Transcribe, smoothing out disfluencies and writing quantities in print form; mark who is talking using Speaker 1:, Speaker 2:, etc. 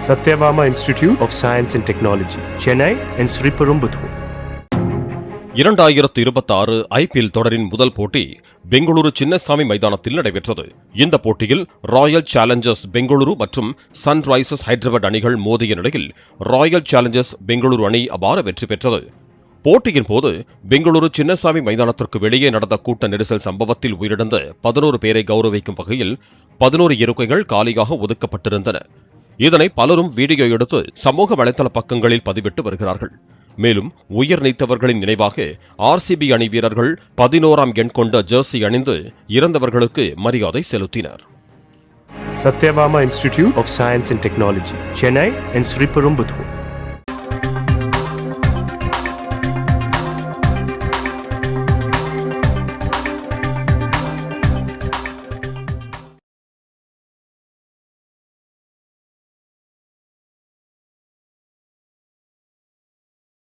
Speaker 1: Satyabama Institute of Science and Technology, Chennai and Sriperumbudur.
Speaker 2: 2026 IPL தொடரின் முதல் போட்டி பெங்களூரு சின்னசாமி மைதானத்தில் நடைபெற்றது. இந்த போட்டியில் ராயல் சேலஞ்சர்ஸ் பெங்களூரு மற்றும் சன்ரைசர்ஸ் ஹைதராபாத் அணிகள் மோதிய நிலையில் ராயல் சேலஞ்சர்ஸ் பெங்களூரு அணி அபார வெற்றி பெற்றது. போட்டியின் போது பெங்களூரு சின்னசாமி மைதானத்திற்கு வெளியே நடந்த கூட்ட நெரிசல் சம்பவத்தில் உயிரிழந்த 11 பேரை கௌரவிக்கும் வகையில் 11 இருக்கைகள் காலியாக ஒதுக்கப்பட்டிருந்தன. இதனை பலரும் வீடியோ எடுத்து சமூக வலைதள பக்கங்களில் பதிவிட்டு வருகிறார்கள். மேலும் உயிர் நீத்தவர்களின் நினைவாக RCB அணி வீரர்கள் 11ஆம் எண் கொண்ட ஜெர்சி அணிந்து இறந்தவர்களுக்கு மரியாதை செலுத்தினர்.
Speaker 1: Satyabama Institute of Science and Technology, Chennai and Sriperumbudur.